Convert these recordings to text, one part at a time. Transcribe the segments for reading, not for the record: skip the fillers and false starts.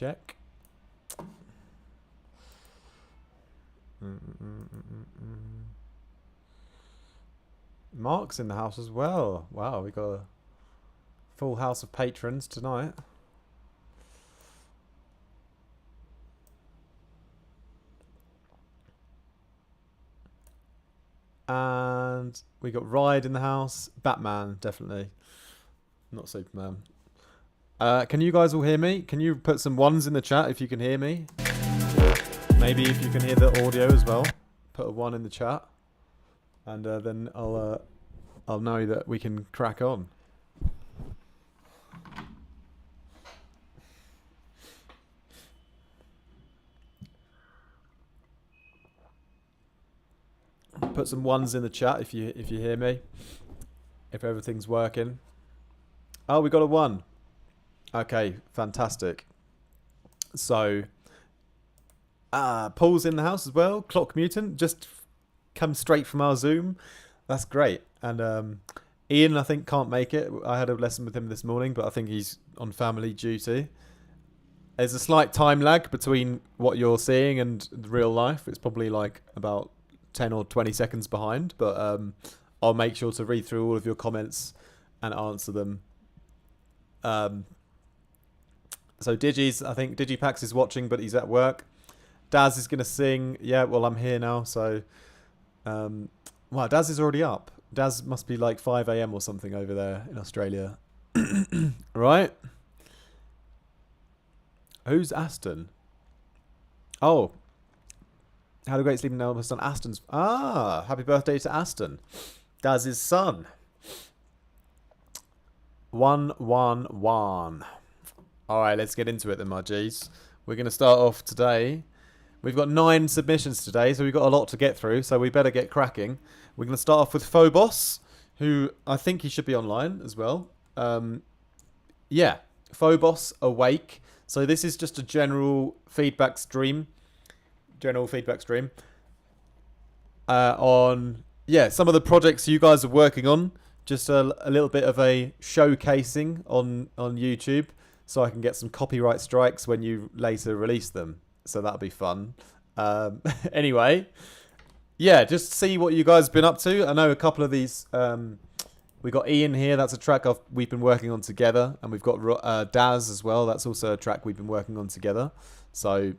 check. Mark's in the house as well. Wow, we got a full house of patrons tonight. And we got Ride in the house. Batman, definitely. Not Superman. Can you guys all hear me? Can you put some ones in the chat if you can hear me? Maybe if you can hear the audio as well. Put a 1 in the chat. And then I'll know that we can crack on. Put some 1s in the chat if you hear me. If everything's working. Oh, we got a 1. Okay, fantastic. So, Paul's in the house as well. Clock Mutant just come straight from our Zoom. That's great. And Ian, I think, can't make it. I had a lesson with him this morning, but I think he's on family duty. There's a slight time lag between what you're seeing and real life. It's probably like about 10 or 20 seconds behind, but I'll make sure to read through all of your comments and answer them. So Digi's, I think Digipax is watching, but he's at work. Daz is going to sing. Yeah, well, I'm here now, so... wow, Daz is already up. Daz must be like 5 a.m. or something over there in Australia. Right? Who's Aston? Oh. How to Great Sleeping Now on Aston's... Ah, happy birthday to Aston. Daz's son. 111. Alright, let's get into it then, my G's. We're going to start off today. We've got 9 submissions today, so we've got a lot to get through, so we better get cracking. We're going to start off with Phobos, who I think he should be online as well. Yeah, Phobos Awake. So this is just a general feedback stream. On, yeah, some of the projects you guys are working on. Just a little bit of a showcasing on YouTube, so I can get some copyright strikes when you later release them. So that'll be fun. Anyway, yeah, just see what you guys have been up to. I know a couple of these. We got Ian here. That's a track we've been working on together, and we've got Daz as well. That's also a track we've been working on together. So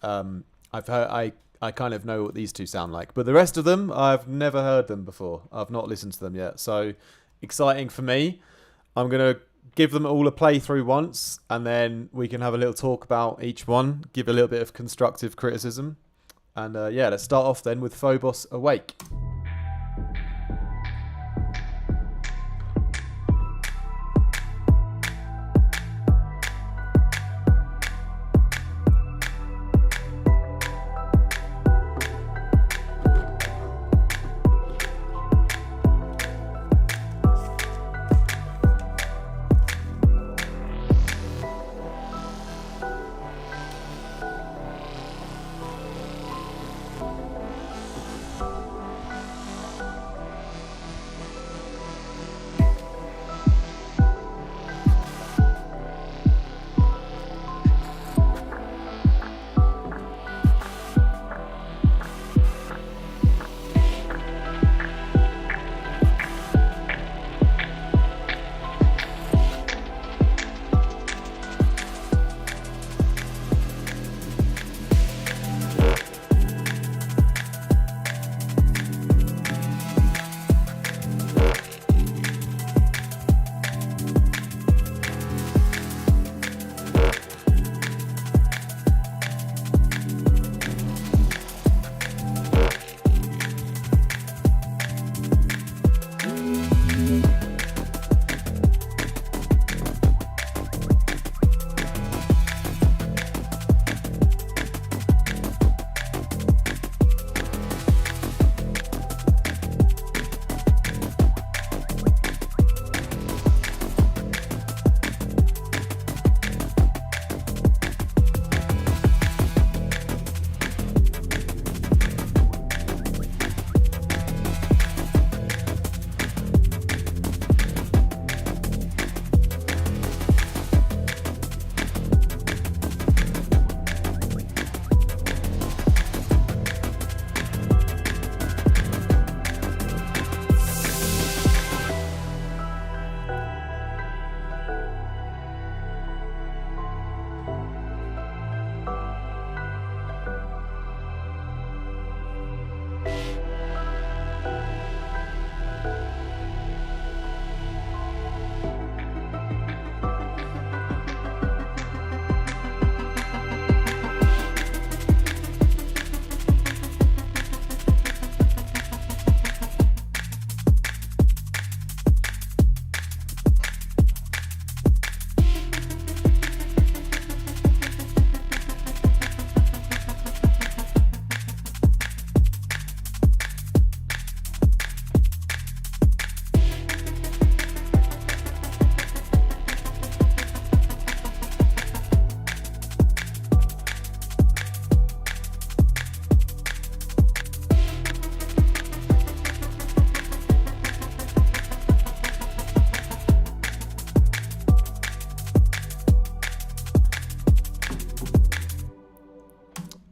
I've heard. I kind of know what these two sound like, but the rest of them, I've never heard them before. I've not listened to them yet. So exciting for me. I'm going to give them all a playthrough once, and then we can have a little talk about each one, give a little bit of constructive criticism. And yeah, let's start off then with Phobos Awake.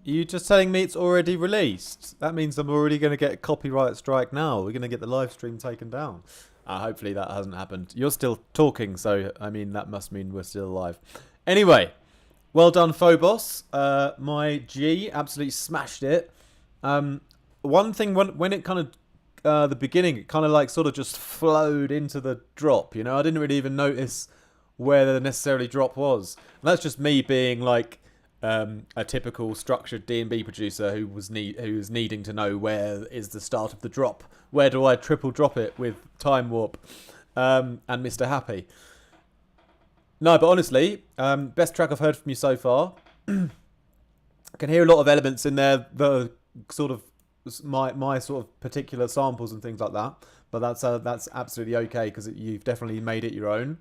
You just telling me it's already released? That means I'm already going to get a copyright strike now. We're going to get the live stream taken down. Hopefully that hasn't happened. You're still talking, so I mean that must mean we're still alive. Anyway, well done, Phobos. My G absolutely smashed it. One thing when it kind of the beginning, it kind of like sort of just flowed into the drop. You know, I didn't really even notice where the necessarily drop was. And that's just me being like a typical structured D&B producer who was needing to know where is the start of the drop. Where do I triple drop it with Time Warp and Mr. Happy? No, but honestly, best track I've heard from you so far. I can hear a lot of elements in there that are sort of my sort of particular samples and things like that. But that's absolutely okay because you've definitely made it your own.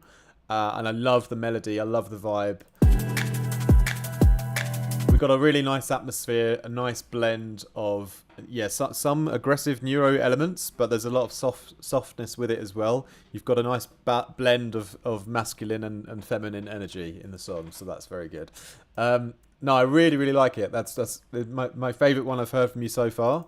And I love the melody. I love the vibe. We've got a really nice atmosphere, a nice blend of, some aggressive neuro elements, but there's a lot of softness with it as well. You've got a nice blend of masculine and feminine energy in the song, so that's very good. No, I really, really like it. That's my favourite one I've heard from you so far.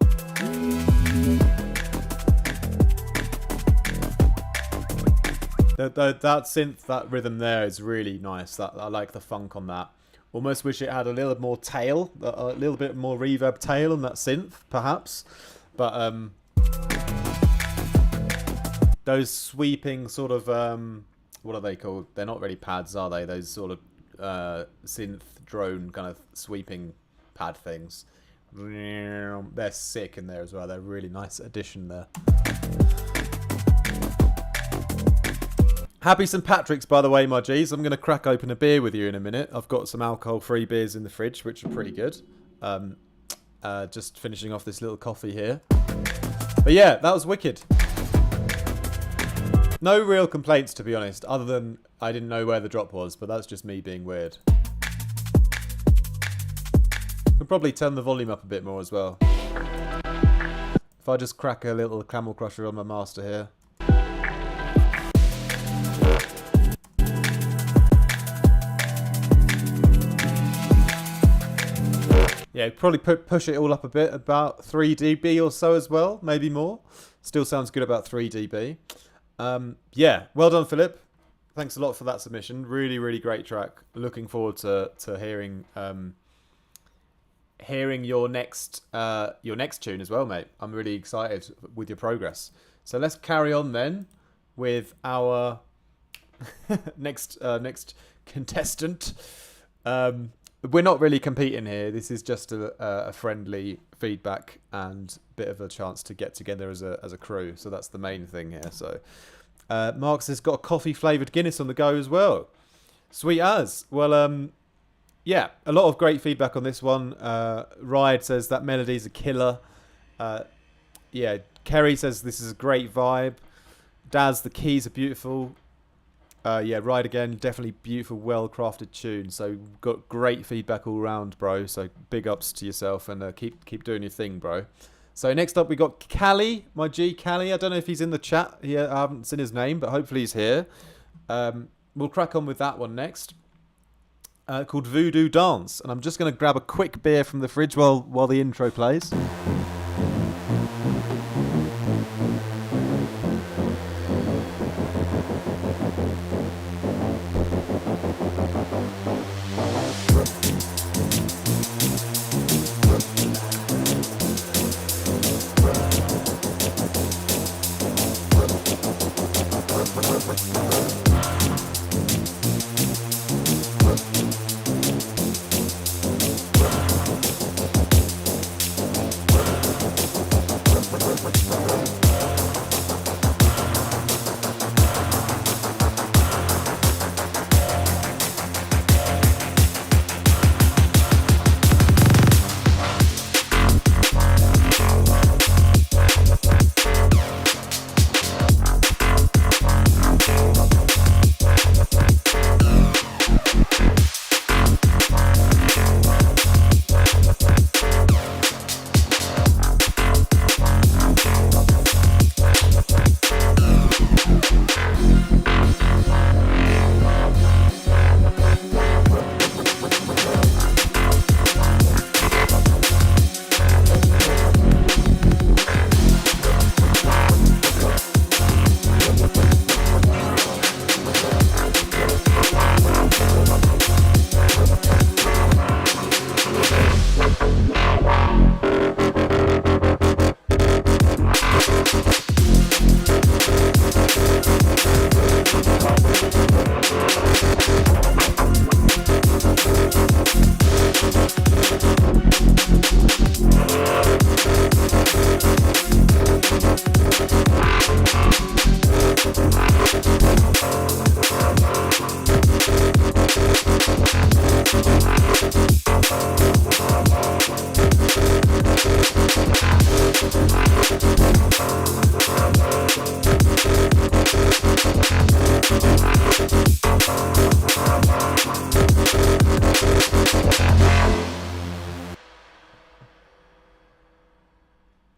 That synth, that rhythm there is really nice. I like the funk on that. Almost wish it had a little more tail, a little bit more reverb tail on that synth, perhaps. But those sweeping sort of, what are they called? They're not really pads, are they? Those sort of synth drone kind of sweeping pad things. They're sick in there as well. They're a really nice addition there. Happy St. Patrick's, by the way, my G's. I'm going to crack open a beer with you in a minute. I've got some alcohol-free beers in the fridge, which are pretty good. Just finishing off this little coffee here. But yeah, that was wicked. No real complaints, to be honest, other than I didn't know where the drop was, but that's just me being weird. I'll probably turn the volume up a bit more as well. If I just crack a little Camel Crusher on my master here. Yeah, probably push it all up a bit, about 3 dB or so as well, maybe more. Still sounds good about 3 dB. Yeah, well done, Philip. Thanks a lot for that submission. Really, really great track. Looking forward to hearing your next tune as well, mate. I'm really excited with your progress. So let's carry on then with our next contestant. We're not really competing here. This is just a friendly feedback and bit of a chance to get together as a crew. So that's the main thing here. So Marx has got a coffee flavoured Guinness on the go as well. Sweet as. Well, yeah, a lot of great feedback on this one. Ride says that melody's a killer. Yeah, Kerry says this is a great vibe. Daz, the keys are beautiful. Yeah, Ride again, definitely beautiful, well-crafted tune. So got great feedback all round, bro. So big ups to yourself and keep doing your thing, bro. So next up we got Callie, my G, Callie. I don't know if he's in the chat here. I haven't seen his name, but hopefully he's here. We'll crack on with that one next. Called Voodoo Dance. And I'm just going to grab a quick beer from the fridge while the intro plays.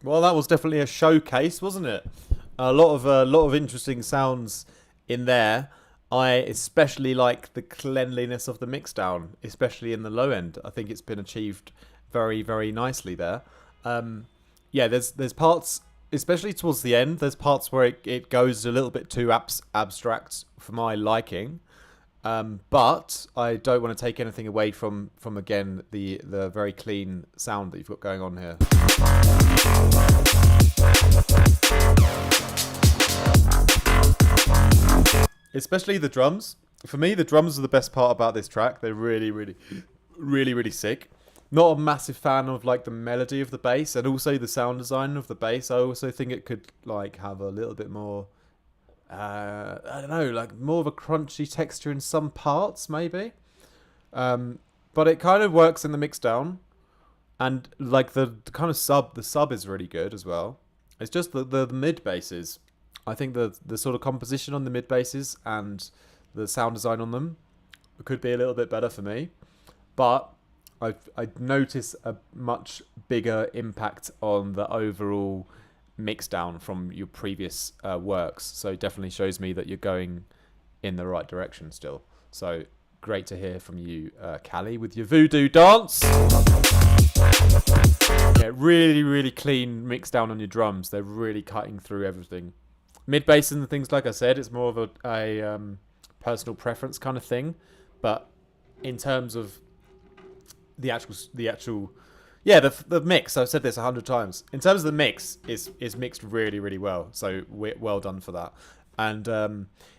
Well, that was definitely a showcase, wasn't it? A lot of interesting sounds in there. I especially like the cleanliness of the mixdown, especially in the low end. I think it's been achieved very, very nicely there. Yeah, there's parts, especially towards the end. There's parts where it goes a little bit too abstract for my liking. But I don't want to take anything away from again the very clean sound that you've got going on here. Especially the drums. For me, the drums are the best part about this track. They're really, really, really, really sick. Not a massive fan of like the melody of the bass and also the sound design of the bass. I also think it could like have a little bit more, I don't know, like more of a crunchy texture in some parts maybe. But it kind of works in the mix down, and like the kind of the sub is really good as well. It's just the mid basses. I think the sort of composition on the mid basses and the sound design on them could be a little bit better for me, but I notice a much bigger impact on the overall mix down from your previous works. So it definitely shows me that you're going in the right direction still. So great to hear from you, Callie, with your voodoo dance. Yeah, really, really clean mix down on your drums. They're really cutting through everything. Mid bass and things, like I said, it's more of a personal preference kind of thing. But in terms of the mix, I've said this 100 times. In terms of the mix, is mixed really, really well. So well done for that. And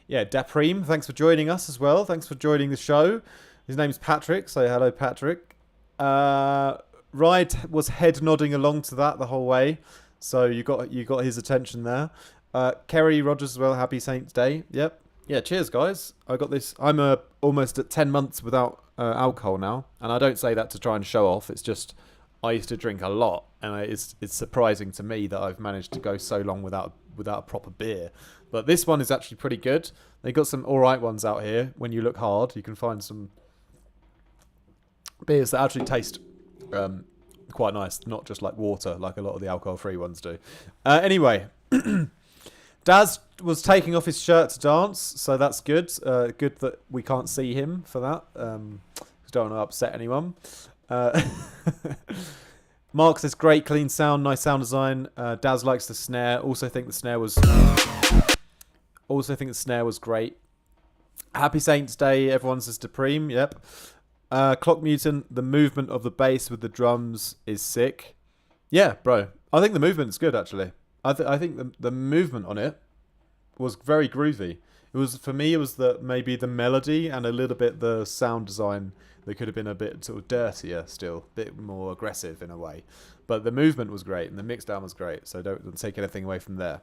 Dapreem, thanks for joining us as well. Thanks for joining the show. His name's Patrick. Say hello, Patrick. Ride was head nodding along to that the whole way, so you got his attention there. Kerry Rogers as well. Happy Saints Day. Yep. Yeah. Cheers, guys. I got this. I'm almost at 10 months without alcohol now, and I don't say that to try and show off. It's just I used to drink a lot, and it's surprising to me that I've managed to go so long without a proper beer. But this one is actually pretty good. They got some all right ones out here. When you look hard, you can find some beers that actually taste quite nice, not just like water, like a lot of the alcohol-free ones do. Anyway, Daz was taking off his shirt to dance, so that's good. Good that we can't see him for that. Don't want to upset anyone. Mark says great, clean sound, nice sound design. Daz likes the snare. Also think the snare was great. Happy Saints Day, everyone says Supreme. Yep. Clock Mutant, the movement of the bass with the drums is sick. Yeah, bro. I think the movement is good, actually. I think the movement on it was very groovy. It was, for me, it was maybe the melody and a little bit the sound design that could have been a bit sort of dirtier still, a bit more aggressive in a way. But the movement was great and the mixdown was great, so don't take anything away from there.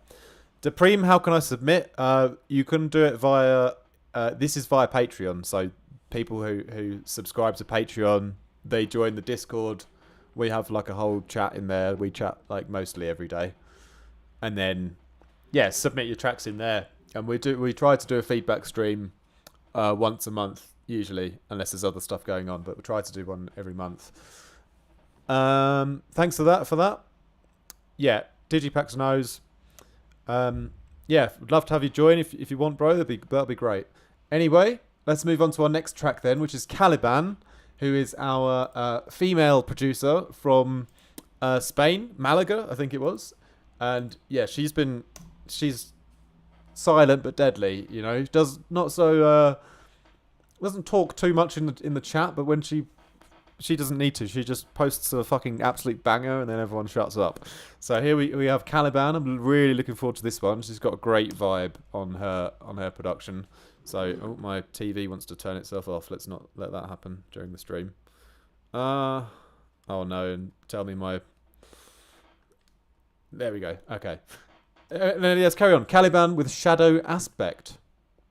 Depreem, how can I submit? You can do it via... this is via Patreon, so people who subscribe to Patreon, they join the Discord. We have like a whole chat in there. We chat like mostly every day. And then, yeah, submit your tracks in there. And we try to do a feedback stream once a month, usually, unless there's other stuff going on. But we try to do one every month. Thanks for that. Yeah, Digipax knows. Yeah, would love to have you join if you want, bro. That'd be great. Anyway, let's move on to our next track then, which is Caliban, who is our female producer from Spain, Malaga, I think it was. And yeah, she's silent but deadly, you know. Doesn't talk too much in the chat, but when she doesn't need to, she just posts a fucking absolute banger and then everyone shuts up. So here we have Caliban. I'm really looking forward to this one. She's got a great vibe on her production. So my TV wants to turn itself off. Let's not let that happen during the stream. Oh no, and tell me there we go. Okay. Let's carry on. Caliban with Shadow Aspect.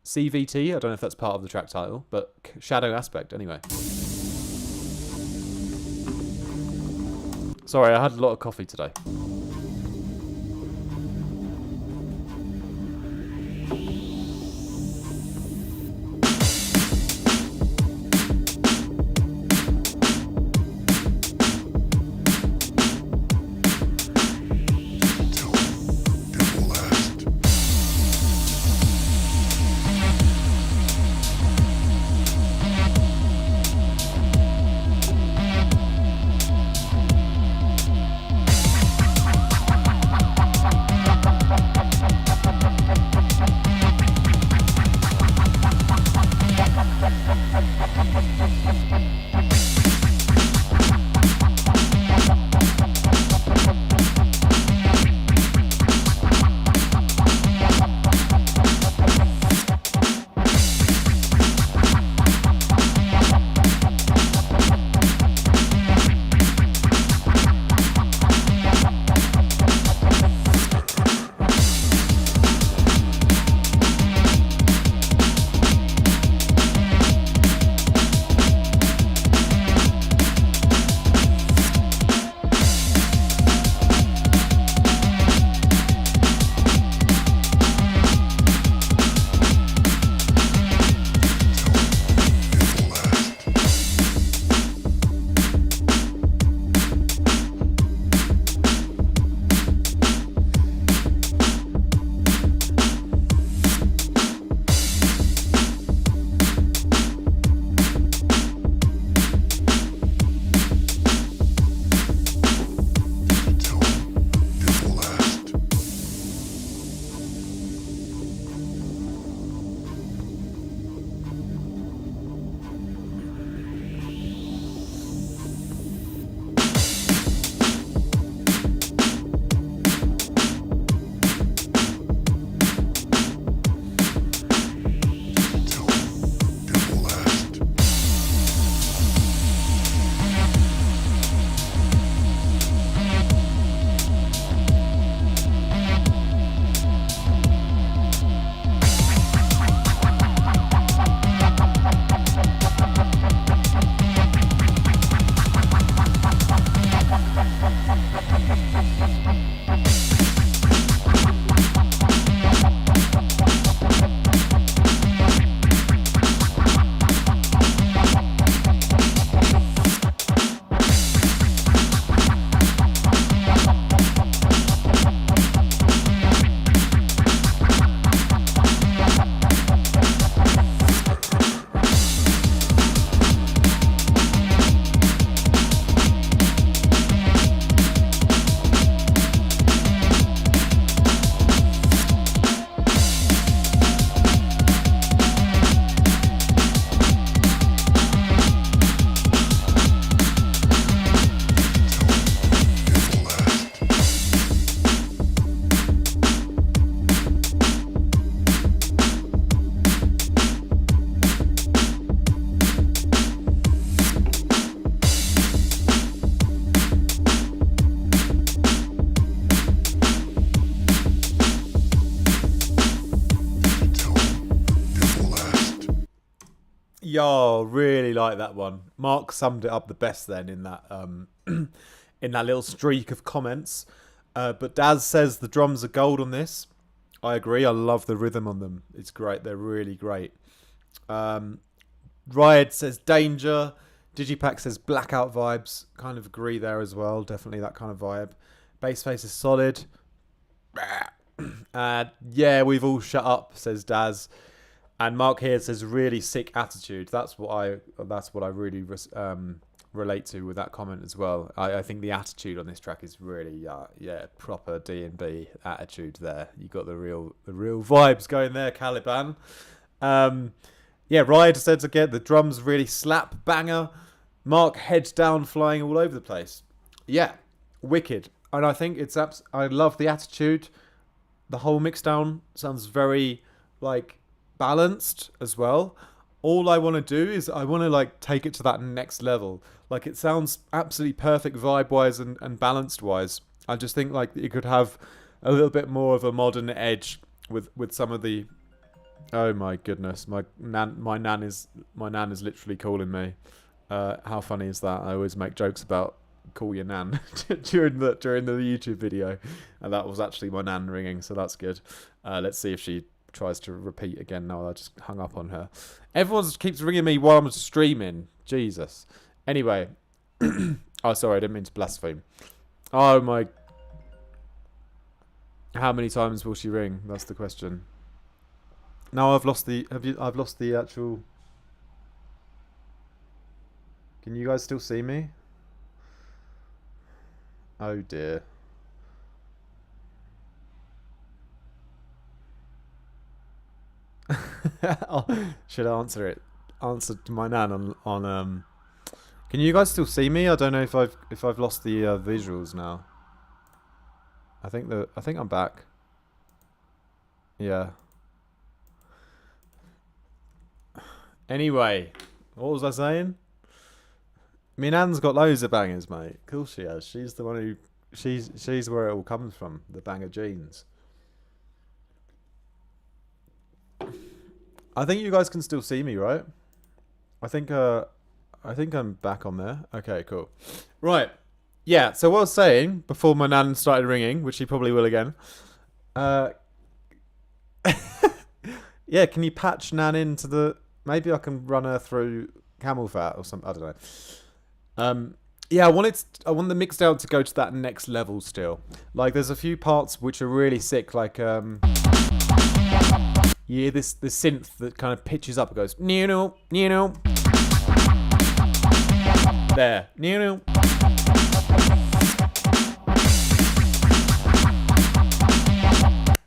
CVT. I don't know if that's part of the track title, but Shadow Aspect anyway. Sorry, I had a lot of coffee today. Yo, really like that one. Mark summed it up the best then in that in that little streak of comments. But Daz says the drums are gold on this. I agree. I love the rhythm on them. It's great. They're really great. Riot says danger. Digipack says blackout vibes. Kind of agree there as well. Definitely that kind of vibe. Bass face is solid. Yeah, we've all shut up, says Daz. And Mark here says really sick attitude. That's what I really relate to with that comment as well. I think the attitude on this track is really proper D&B attitude there. You got the real vibes going there, Caliban. Riot says again the drums really slap, banger. Mark heads down, flying all over the place. Yeah, wicked. And I think I love the attitude. The whole mix down sounds very balanced as well. All I want to do is I want to take it to that next level. It sounds absolutely perfect vibe wise and balanced wise. I just think it could have a little bit more of a modern edge with some of the. Oh my goodness, my nan is literally calling me. How funny is that? I always make jokes about call your nan during the YouTube video, and that was actually my nan ringing, so that's good. Let's see if she tries to repeat again. No, I just hung up on her. Everyone keeps ringing me while I'm streaming. Jesus. Anyway. Oh, sorry, I didn't mean to blaspheme. Oh my. How many times will she ring? That's the question. Now I've lost the actual. Can you guys still see me? Oh dear. Should I answer it? Answer to my nan on. Can you guys still see me? I don't know if I've lost the visuals now. I think I'm back. Yeah. Anyway, what was I saying? My nan's got loads of bangers, mate. Of course she has. She's the one who. She's where it all comes from. The banger genes. I think you guys can still see me, right? I think I'm back on there. Okay, cool. Right. Yeah, so what I was saying before my nan started ringing, which she probably will again. Yeah, can you patch nan into the... Maybe I can run her through camel fat or something. I don't know. Yeah, I want the mix down to go to that next level still. There's a few parts which are really sick, yeah, this synth that kind of pitches up. It goes, no. There, no.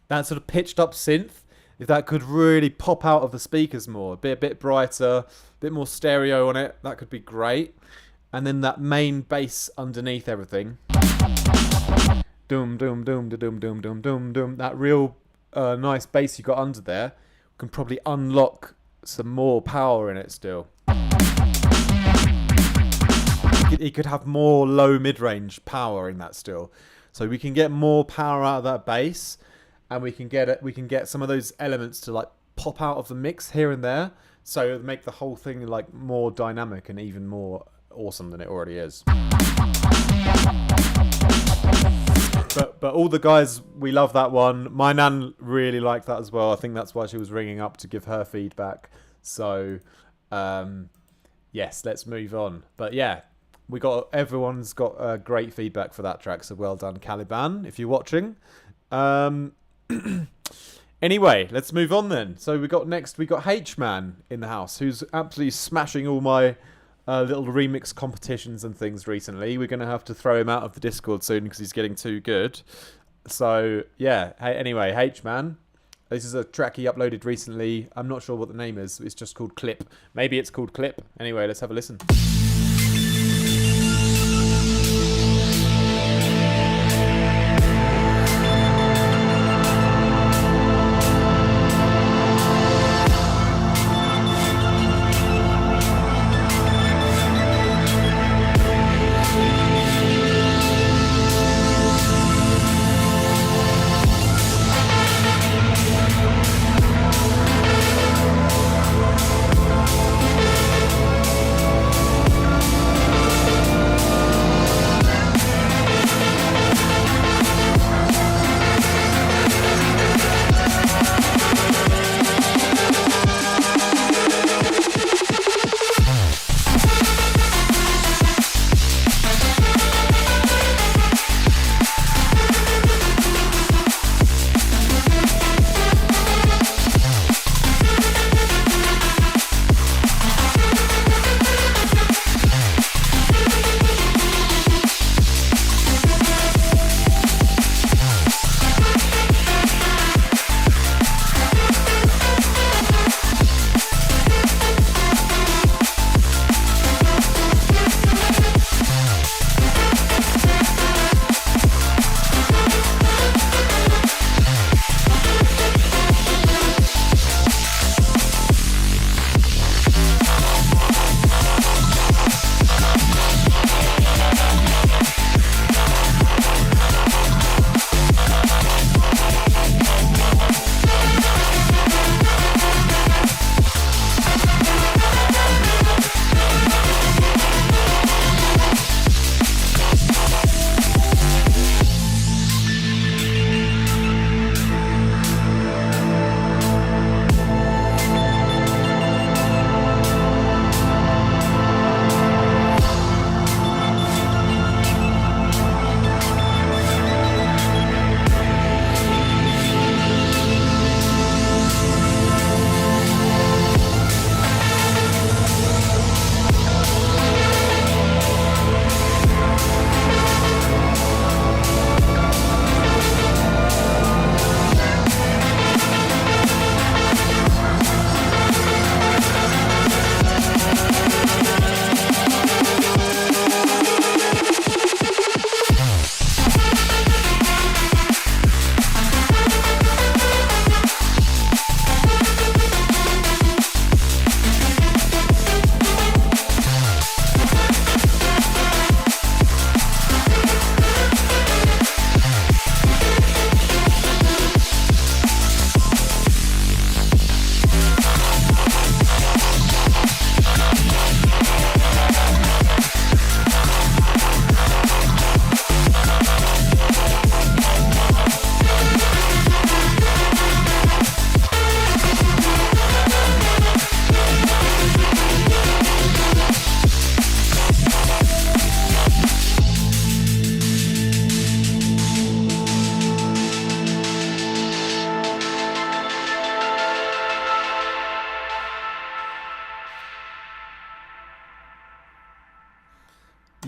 That sort of pitched up synth, if that could really pop out of the speakers more, be a bit brighter, a bit more stereo on it, that could be great. And then that main bass underneath everything. Doom, doom, doom, doom, doom, doom, doom, doom. That real nice bass you got under there can probably unlock some more power in it still. It could have more low mid-range power in that still. So we can get more power out of that bass, and we can get some of those elements to pop out of the mix here and there, so make the whole thing more dynamic and even more awesome than it already is. But all the guys, we love that one. My nan really liked that as well. I think that's why she was ringing up to give her feedback. So yes, let's move on. But yeah, everyone's got great feedback for that track. So well done, Caliban, if you're watching. Anyway, let's move on then. So we got H-Man in the house, who's absolutely smashing all my little remix competitions and things recently. We're going to have to throw him out of the Discord soon because he's getting too good. So yeah, anyway, H-Man. This is a track he uploaded recently. I'm not sure what the name is. It's just called Clip. Maybe it's called Clip. Anyway, let's have a listen.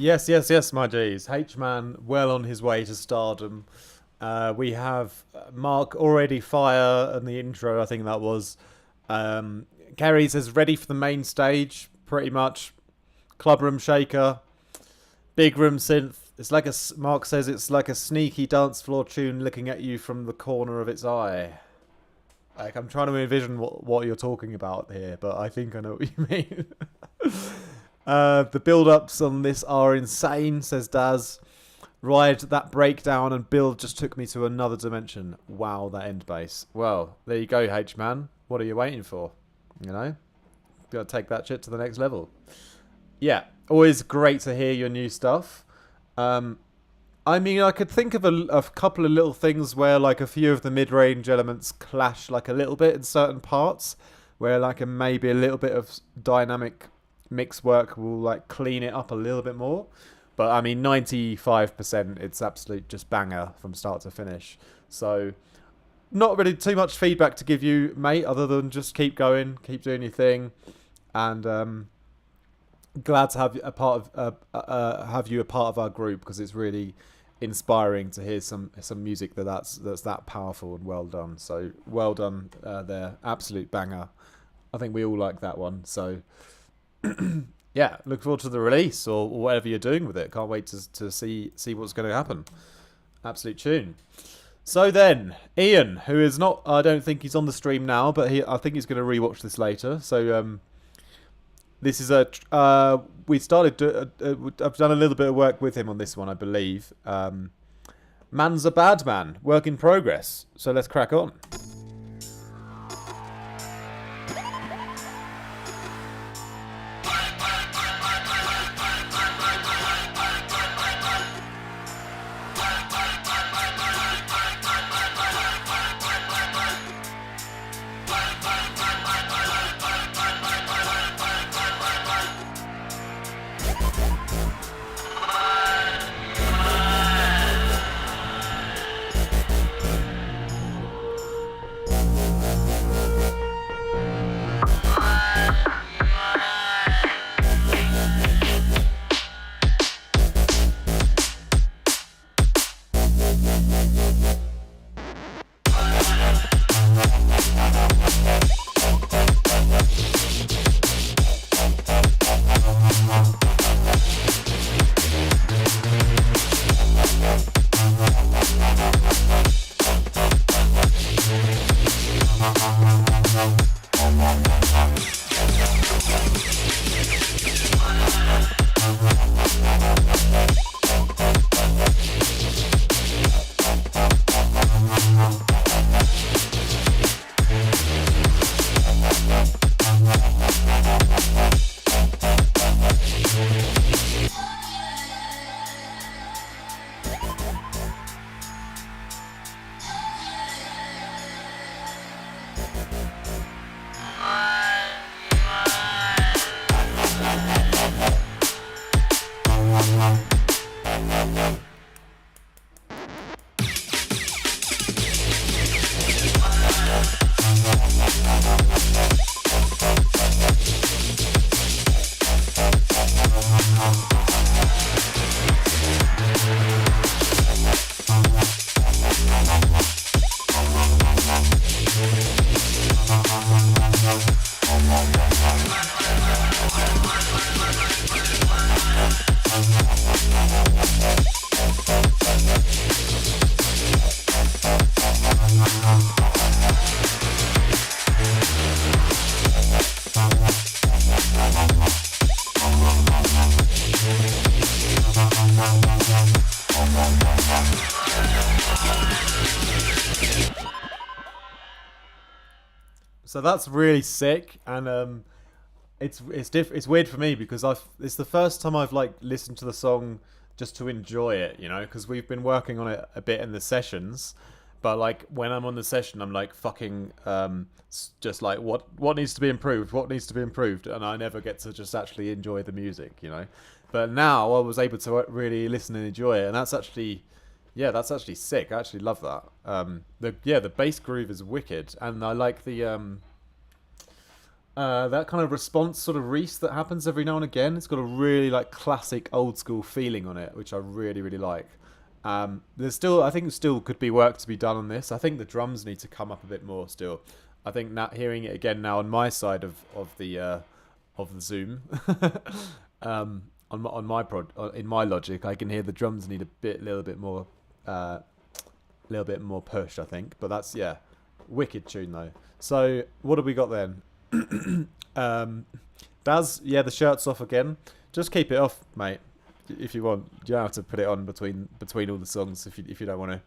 Yes, my G's. H-Man, well on his way to stardom. We have Mark already fire in the intro, I think that was. Kerry says, ready for the main stage, pretty much. Clubroom shaker. Big room synth. It's like Mark says it's like a sneaky dance floor tune looking at you from the corner of its eye. Like, I'm trying to envision what you're talking about here, but I think I know what you mean. The build-ups on this are insane, says Daz. Right, that breakdown and build just took me to another dimension. Wow, that end bass. Well, there you go, H-Man. What are you waiting for? You know? Gotta take that shit to the next level. Yeah, always great to hear your new stuff. I mean, I could think of a couple of little things where, like, a few of the mid-range elements clash, like, a little bit in certain parts, where, like, maybe a little bit of dynamic mix work will, like, clean it up a little bit more. But, I mean, 95%, it's absolute just banger from start to finish. So, not really too much feedback to give you, mate, other than just keep going, keep doing your thing, and glad to have you a part of our group, because it's really inspiring to hear some music that's that powerful and well done. So well done there, absolute banger. I think we all like that one. So yeah, look forward to the release or whatever you're doing with it. Can't wait to see what's going to happen. Absolute tune. So then, Ian, who is not, I don't think he's on the stream now, but I think he's going to rewatch this later. So this is we started. I've done a little bit of work with him on this one, I believe. Man's a bad man, work in progress. So let's crack on. So that's really sick, and it's weird for me because it's the first time I've like listened to the song just to enjoy it, you know, because we've been working on it a bit in the sessions, but like when I'm on the session, I'm like fucking just like what needs to be improved, and I never get to just actually enjoy the music, you know. But now I was able to really listen and enjoy it, and that's actually sick. I actually love that. The bass groove is wicked, and I like the That kind of response sort of Reese that happens every now and again. It's got a really like classic old school feeling on it, which I really really like. There's still, I think, still could be work to be done on this. I think the drums need to come up a bit more still. I think now, hearing it again now on my side of the Zoom, in my logic, I can hear the drums need little bit more push, I think. But that's, yeah, wicked tune though. So what have we got then? Daz, yeah, the shirt's off again. Just keep it off, mate, if you want. You don't have to put it on between all the songs if you don't want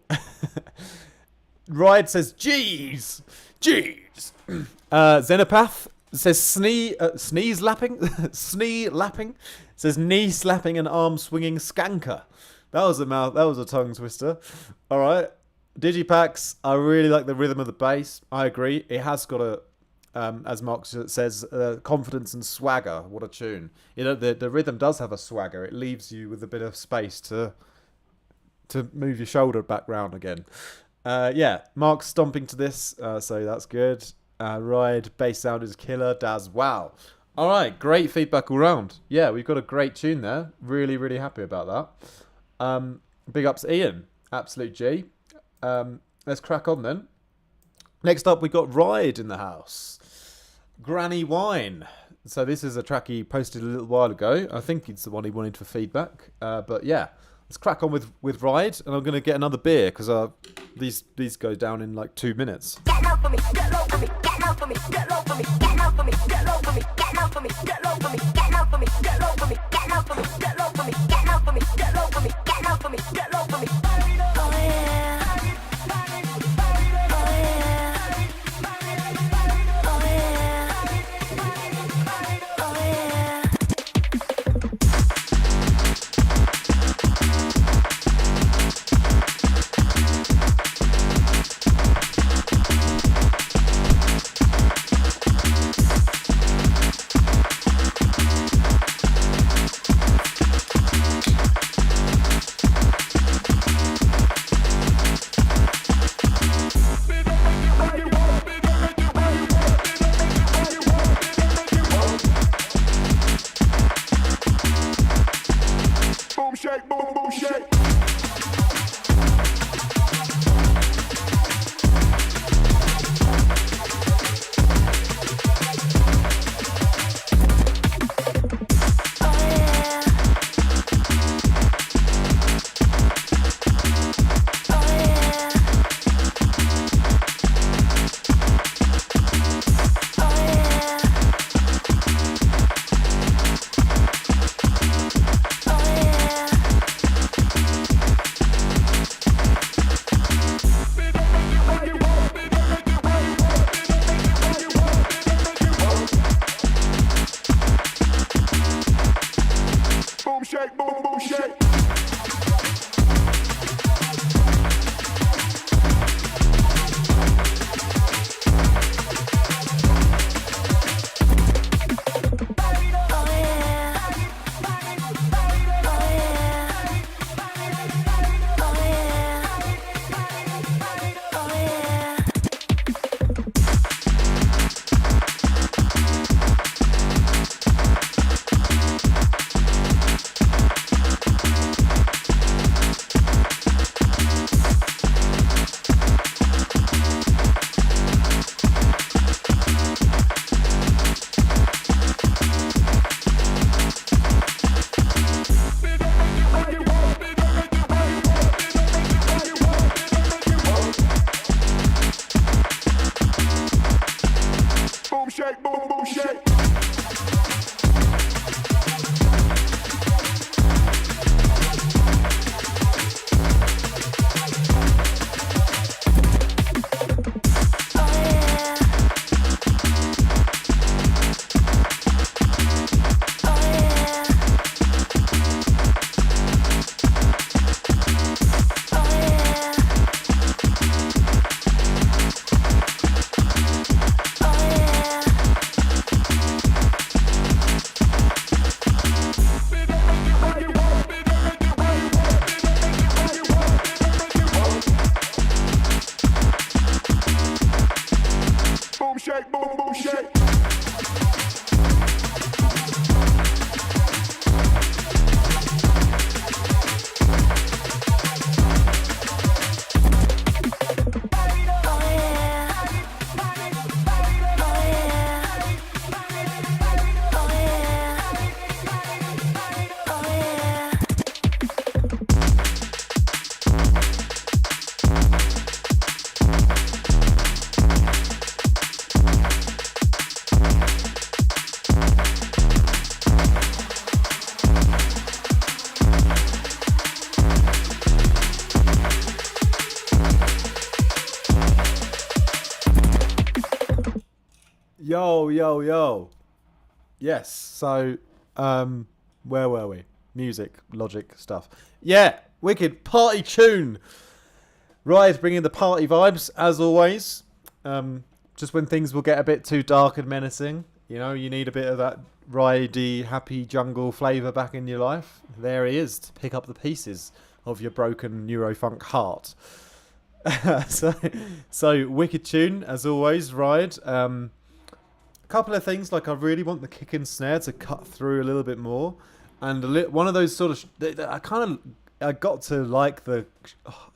to. Ride says, "Jeez." Xenopath says, "Sneeze lapping." Snee lapping. Says, "Knee slapping and arm swinging skanker." That was a tongue twister. All right. Digipax, I really like the rhythm of the bass. I agree. It has got a, as Mark says, confidence and swagger. What a tune. You know, the rhythm does have a swagger. It leaves you with a bit of space to move your shoulder back round again. Yeah, Mark's stomping to this, so that's good. Ride, bass sound is killer. Daz, wow. All right, great feedback all round. Yeah, we've got a great tune there. Really, really happy about that. Big ups, Ian. Absolute G. Let's crack on then. Next up, we got Ride in the house. Granny Wine. So this is a track he posted a little while ago. I think it's the one he wanted for feedback. But yeah, let's crack on with Ride, and I'm going to get another beer because these go down in like 2 minutes. Get low for me, get low for me, get low for me, get low for me, get low for me, get low for me, get low for me, get low for me, get low for me, get low for me, get low for me, get low for me, get low for me, get low for me, get low for me, get low for me. Oh yeah. Yo, yo, yo. Yes. So, where were we? Music, logic, stuff. Yeah, wicked party tune. Ride bringing the party vibes as always. Just when things will get a bit too dark and menacing, you know, you need a bit of that ridey, happy jungle flavour back in your life. There he is to pick up the pieces of your broken Neurofunk heart. so wicked tune as always. Ride. A couple of things, like I really want the kick and snare to cut through a little bit more, and one of those sort of I got to like the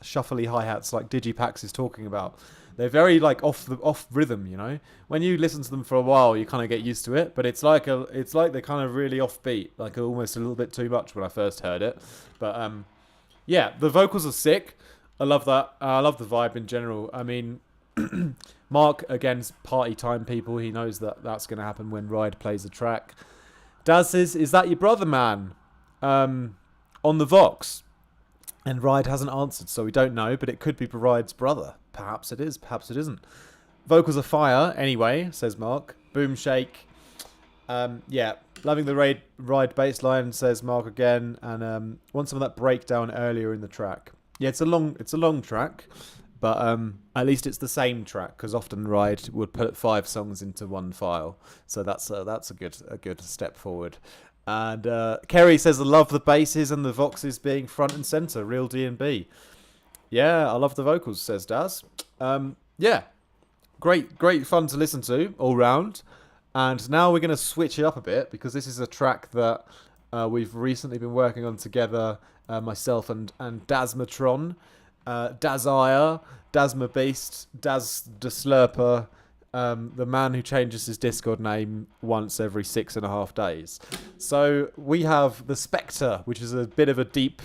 shuffly hi-hats like Digipax is talking about. They're very like off rhythm, you know. When you listen to them for a while, you kind of get used to it, but it's like they're kind of really offbeat, like almost a little bit too much when I first heard it. But yeah, the vocals are sick. I love that. I love the vibe in general. I mean, Mark, against party time people, he knows that that's going to happen when Ride plays the track. Daz says, is that your brother, man? On the Vox. And Ride hasn't answered, so we don't know, but it could be Ride's brother. Perhaps it is, perhaps it isn't. Vocals are fire, anyway, says Mark. Boom shake. Yeah, loving the Ride bass line, says Mark again. And want some of that breakdown earlier in the track. Yeah, it's a long track, but at least it's the same track, because often Ride would put 5 songs into one file, so that's a good step forward. And Kerry says, I love the basses and the voxes being front and center, real D&B. Yeah, I love the vocals, says Daz. Yeah, great fun to listen to all round. And now we're going to switch it up a bit, because this is a track that we've recently been working on together, myself and Dazmatron, Dazire, Dazma Beast, Daz the Slurper, the man who changes his Discord name once every 6.5 days. So we have the Spectre, which is a bit of a deep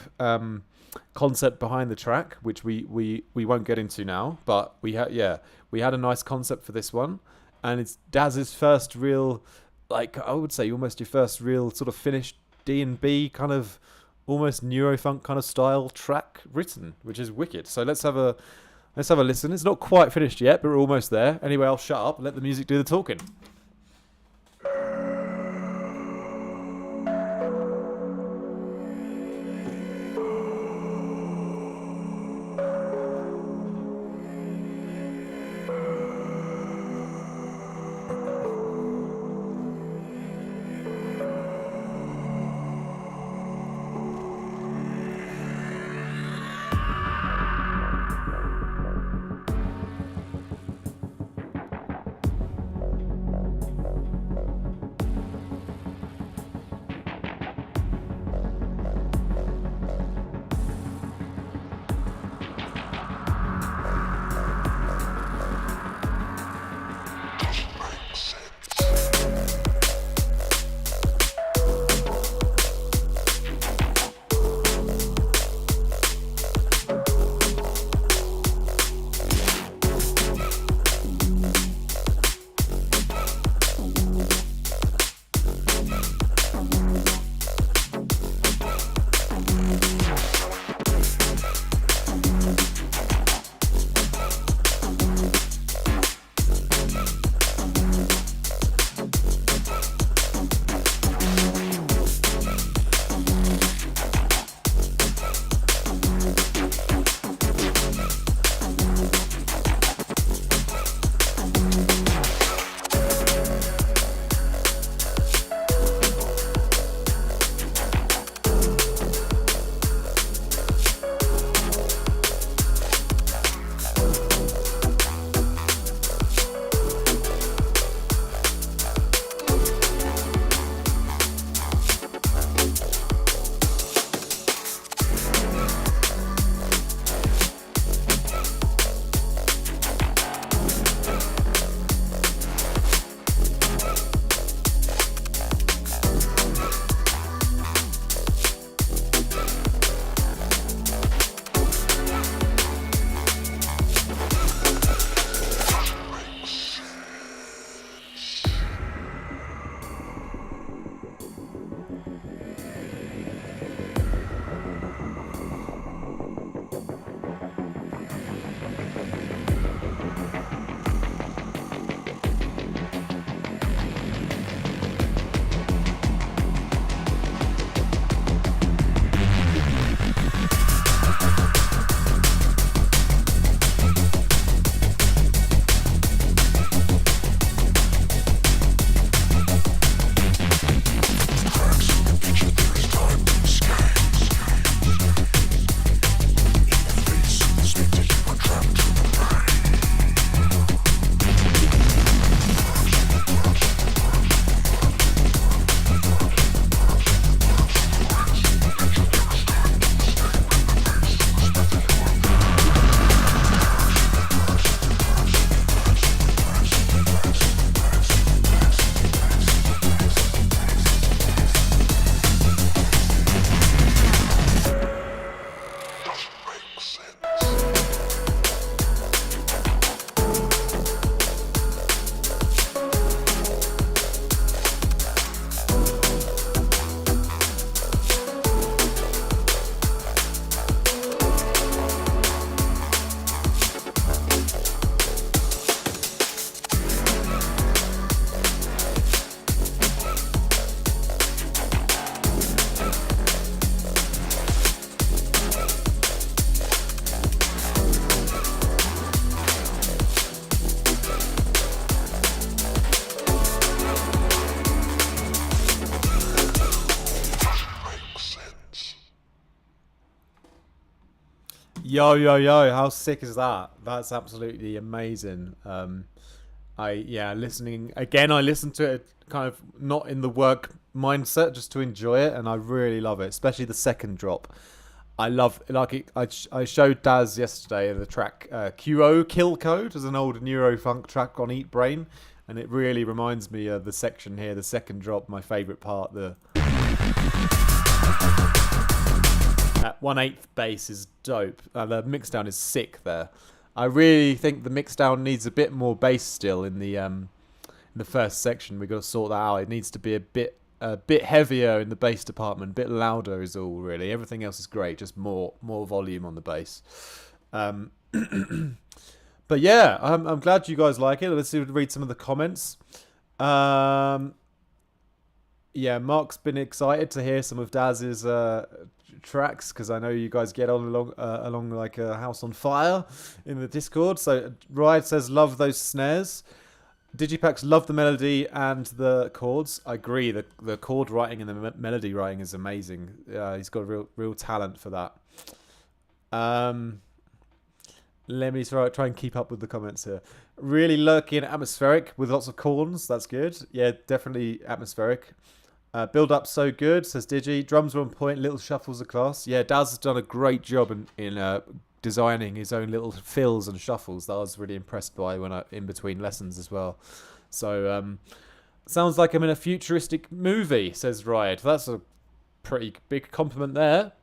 concept behind the track, which we won't get into now. But we had a nice concept for this one, and it's Daz's first real, like I would say, almost your first real sort of finished D&B kind of almost Neurofunk kind of style track written, which is wicked. So let's have a listen. It's not quite finished yet, but we're almost there. Anyway, I'll shut up and let the music do the talking. Yo, yo, yo! How sick is that? That's absolutely amazing. Listening again. I listened to it kind of not in the work mindset, just to enjoy it, and I really love it, especially the second drop. I love like it. I showed Daz yesterday the track QO Kill Code as an old Neurofunk track on Eat Brain, and it really reminds me of the section here, the second drop, my favourite part. The that 1/8 bass is dope. The mixdown is sick there. I really think the mixdown needs a bit more bass still in the first section. We've got to sort that out. It needs to be a bit heavier in the bass department, a bit louder is all really. Everything else is great, just more volume on the bass. But yeah, I'm glad you guys like it. Let's read some of the comments. Yeah, Mark's been excited to hear some of Daz's tracks because I know you guys get on along like a house on fire in the Discord. So Riot says love those snares. Digipax love the melody and the chords. I agree. The chord writing and the melody writing is amazing. He's got real talent for that. Let me try and keep up with the comments here. Really lurky and atmospheric with lots of corns. That's good. Yeah, definitely atmospheric. Build up so good, says Digi. Drums are on point. Little shuffles are class. Yeah, Daz has done a great job in designing his own little fills and shuffles that I was really impressed by when in between lessons as well. So sounds like I'm in a futuristic movie, says Riot. That's a pretty big compliment there.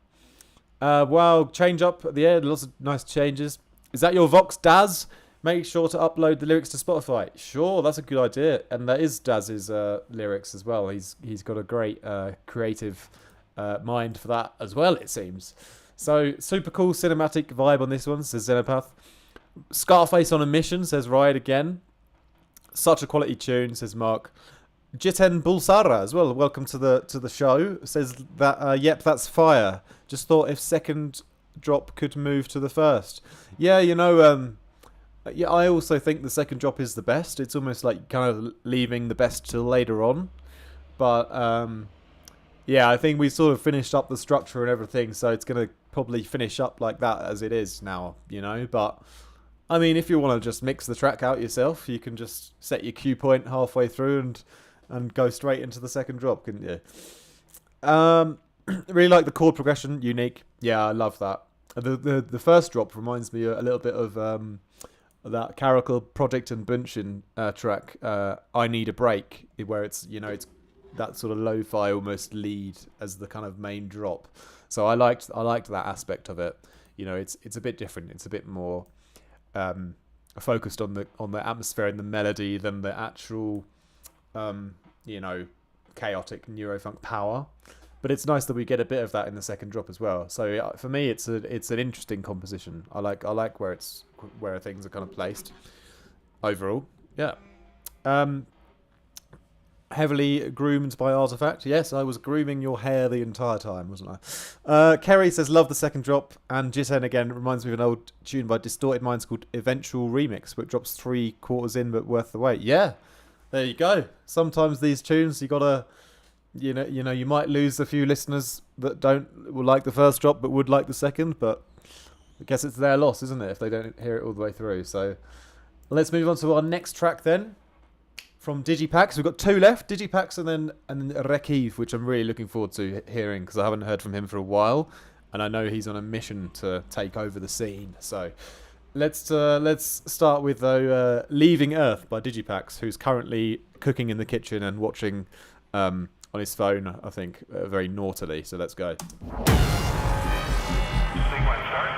Wow, change up at the end, lots of nice changes. Is that your Vox, Daz? Make sure to upload the lyrics to Spotify. Sure, that's a good idea. And that is Daz's lyrics as well. He's got a great creative mind for that as well, it seems. So, super cool cinematic vibe on this one, says Xenopath. Scarface on a mission, says Riot again. Such a quality tune, says Mark. Jiten Bulsara as well. Welcome to the show. Says that yep, that's fire. Just thought if second drop could move to the first. Yeah, yeah, I also think the second drop is the best. It's almost like kind of leaving the best till later on. But yeah, I think we sort of finished up the structure and everything, so it's going to probably finish up like that as it is now, But I mean, if you want to just mix the track out yourself, you can just set your cue point halfway through and go straight into the second drop, couldn't you? Really like the chord progression, unique. Yeah, I love that. The first drop reminds me a little bit of that Caracal Project and Bunchin track, I Need a Break, where it's that sort of lo-fi almost lead as the kind of main drop. So I liked that aspect of it. It's a bit different. It's a bit more focused on the atmosphere and the melody than the actual chaotic neurofunk power. But it's nice that we get a bit of that in the second drop as well. So for me, it's an interesting composition. I like where things are kind of placed overall. Yeah. Heavily groomed by Artifact. Yes, I was grooming your hair the entire time, wasn't I? Kerry says, love the second drop. And Jiten again reminds me of an old tune by Distorted Minds called Eventual Remix, which drops 3/4 in but worth the wait. Yeah, there you go. Sometimes these tunes, you gotta, you might lose a few listeners that will like the first drop but would like the second, but I guess it's their loss, isn't it, if they don't hear it all the way through. So let's move on to our next track then. From Digipax, we've got 2 left, Digipax and then Rekiv, which I'm really looking forward to hearing because I haven't heard from him for a while, and I know he's on a mission to take over the scene. So let's start with Leaving Earth by Digipax, who's currently cooking in the kitchen and watching on his phone, I think, very naughtily. So let's go. Sequence start.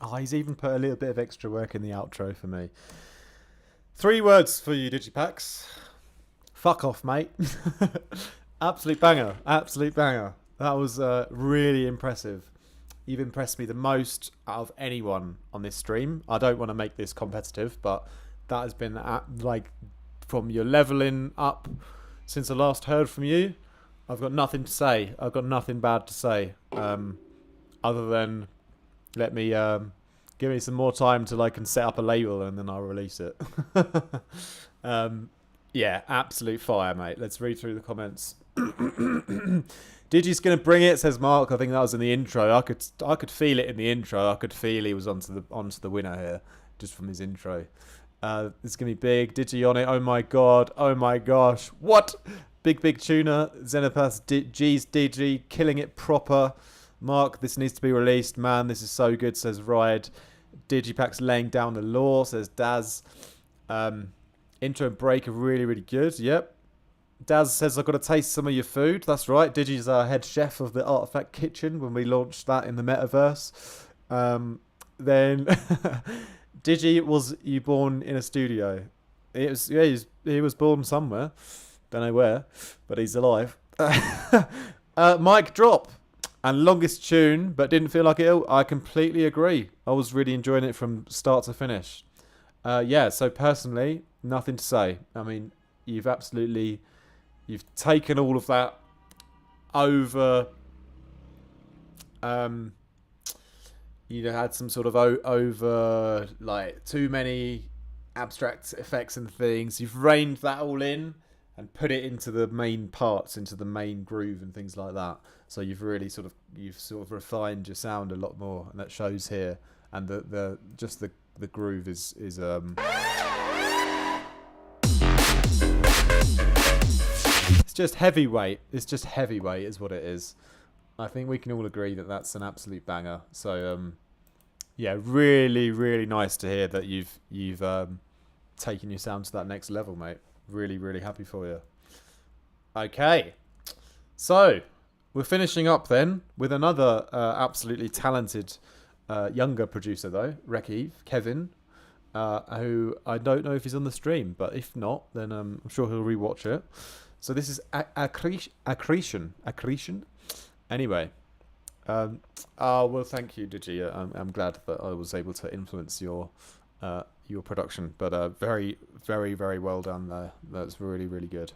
Oh, he's even put a little bit of extra work in the outro for me. 3 words for you, Digipax. Fuck off, mate. Absolute banger. Absolute banger. That was really impressive. You've impressed me the most out of anyone on this stream. I don't want to make this competitive, but that has been like from your leveling up since I last heard from you. I've got nothing to say. I've got nothing bad to say, other than let me give me some more time till I can set up a label and then I'll release it. Yeah, absolute fire, mate. Let's read through the comments. Digi's gonna bring it, says Mark. I think that was in the intro. I could feel it in the intro. I could feel he was onto the winner here just from his intro. It's gonna be big. Digi on it. Oh my god. Oh my gosh. What? Big tuna. Xenopath. G's Digi killing it proper. Mark, this needs to be released. Man, this is so good, says Ride. Digipack's laying down the law, says Daz. Intro and break are really, really good. Yep. Daz says, I've got to taste some of your food. That's right. Digi's our head chef of the Artifact Kitchen when we launched that in the metaverse. Then Digi, was you born in a studio? He was born somewhere. Don't know where, but he's alive. Mic drop. And longest tune, but didn't feel like it. I completely agree. I was really enjoying it from start to finish. Yeah, so personally, nothing to say. I mean, you've taken all of that over. You had some sort of over, like, too many abstract effects and things. You've reined that all in and put it into the main parts, into the main groove and things like that. So you've really sort of refined your sound a lot more, and that shows here. And the groove is it's just heavyweight. It's just heavyweight is what it is. I think we can all agree that that's an absolute banger. So yeah, really, really nice to hear that you've taken your sound to that next level, mate. Really, really happy for you. Okay, so we're finishing up then with another absolutely talented younger producer, though, Kevin, who I don't know if he's on the stream, but if not, then I'm sure he'll rewatch it. So this is Accretion. Anyway, well, thank you, Digi. I'm glad that I was able to influence your production, but very, very, very well done there. That's really, really good.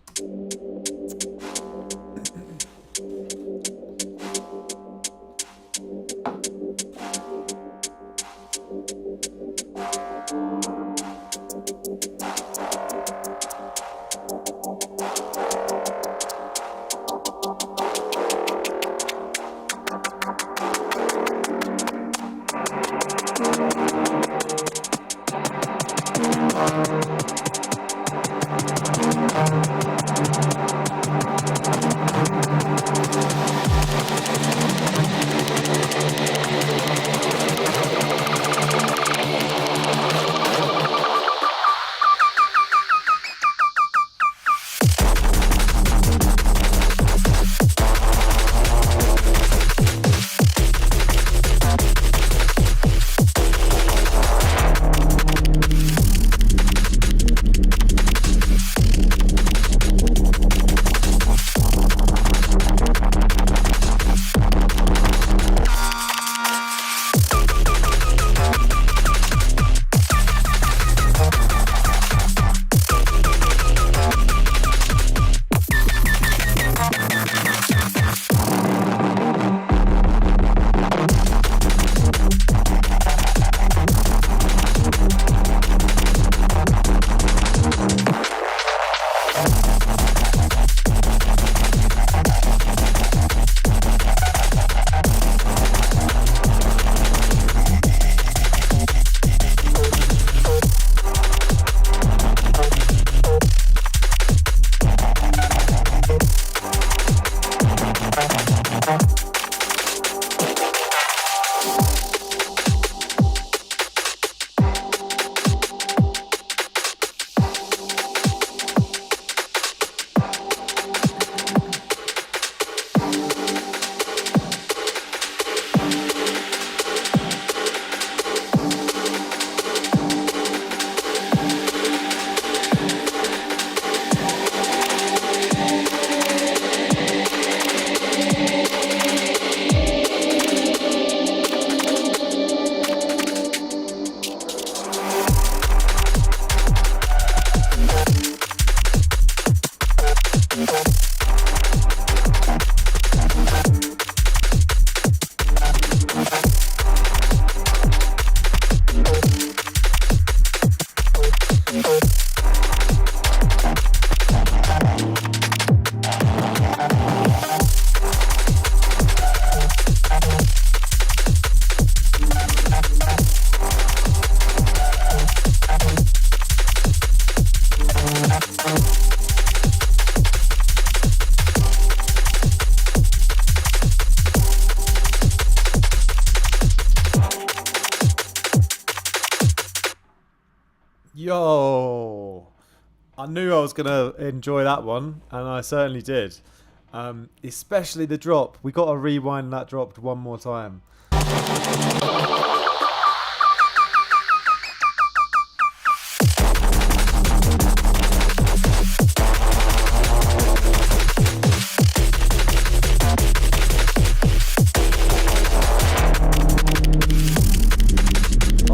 Yo, I knew I was gonna enjoy that one, and I certainly did. Especially the drop. We got to rewind that drop one more time.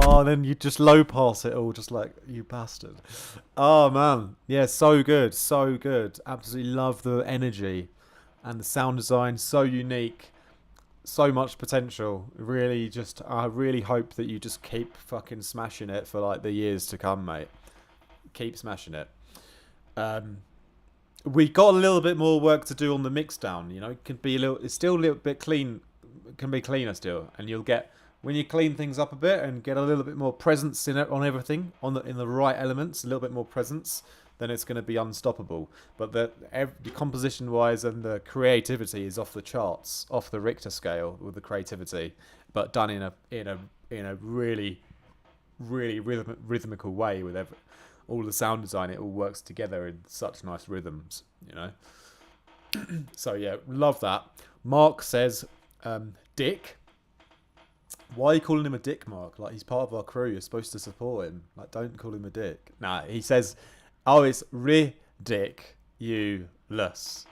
Oh, and then you just low pass it all, just like you bastard. Oh man, yeah, so good, so good. Absolutely love the energy and the sound design. So unique, so much potential. Really, just I really hope that you just keep fucking smashing it for like the years to come, mate. Keep smashing it. We got a little bit more work to do on the mix down. You know, it can be a little. It's still a little bit clean. Can be cleaner still, and you'll get when you clean things up a bit and get a little bit more presence in it on everything in the right elements. A little bit more presence, then it's going to be unstoppable. But the composition wise and the creativity is off the charts, off the Richter scale with the creativity, but done in a really rhythmical way with all the sound design. It all works together in such nice rhythms, you know. So yeah, love that. Mark says, Dick. Why are you calling him a dick, Mark? Like, he's part of our crew. You're supposed to support him. Like, don't call him a dick. Nah, he says, oh, it's ridiculous.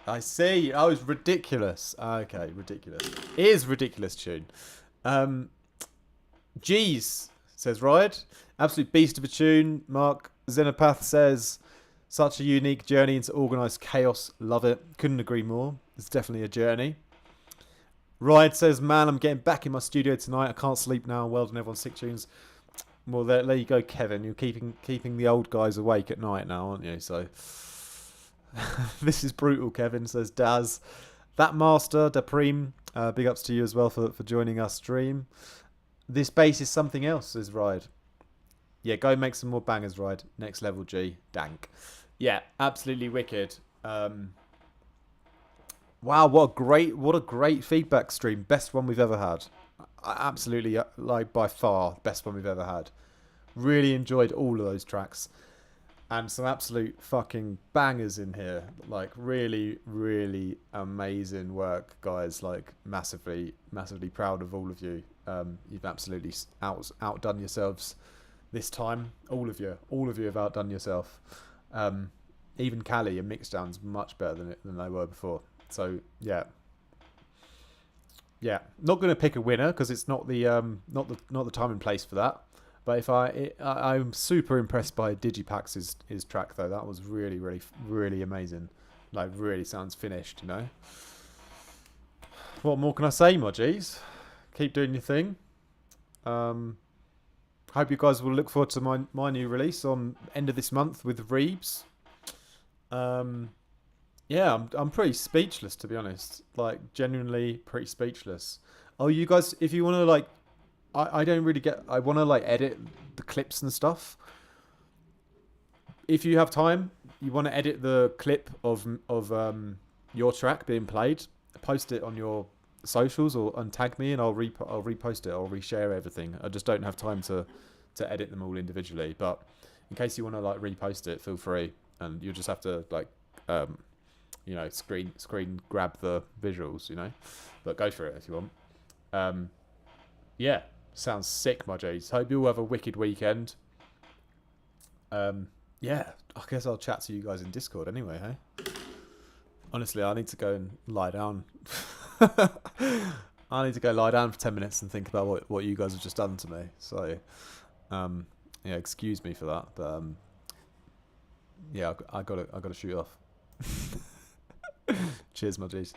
I see. Oh, it's ridiculous. Okay, ridiculous. It is ridiculous tune. Jeez, says Ride. Absolute beast of a tune. Mark Xenopath says, such a unique journey into organised chaos. Love it. Couldn't agree more. It's definitely a journey. Ride says, man, I'm getting back in my studio tonight. I can't sleep now. Well done, everyone. Sick tunes. Well, there you go, Kevin. You're keeping the old guys awake at night now, aren't you? So this is brutal, Kevin, says Daz. That Master, Dapreem, big ups to you as well for joining us stream. This bass is something else, says Ride. Yeah, go make some more bangers, Ride. Next level G. Dank. Yeah, absolutely wicked. Wow, what a great feedback stream. Best one we've ever had. Absolutely, like, by far, best one we've ever had. Really enjoyed all of those tracks. And some absolute fucking bangers in here. Like, really, really amazing work, guys. Like, massively proud of all of you. You've absolutely outdone yourselves this time. All of you have outdone yourself. Even Callie and Mixdown's much better than they were before. So yeah, not going to pick a winner because it's not the time and place for that. But I'm super impressed by Digipax's his track though. That was really amazing. Like, really sounds finished, you know. What more can I say, my G's? Keep doing your thing. Hope you guys will look forward to my new release on end of this month with Reeves. Yeah, I'm pretty speechless, to be honest. Like, genuinely pretty speechless. Oh, you guys, if you want to, like, I don't really get... I want to, like, edit the clips and stuff. If you have time, you want to edit the clip of your track being played, post it on your socials or tag me and I'll repost it. I'll reshare everything. I just don't have time to edit them all individually. But in case you want to, like, repost it, feel free. And you just have to, like... you know, screen grab the visuals, you know, but go for it if you want. Yeah, sounds sick, my J's. Hope you all have a wicked weekend. Yeah, I guess I'll chat to you guys in Discord anyway, hey? Honestly, I need to go and lie down. I need to go lie down for 10 minutes and think about what you guys have just done to me. So, yeah, excuse me for that, but yeah, I gotta shoot off. Cheers, my G's.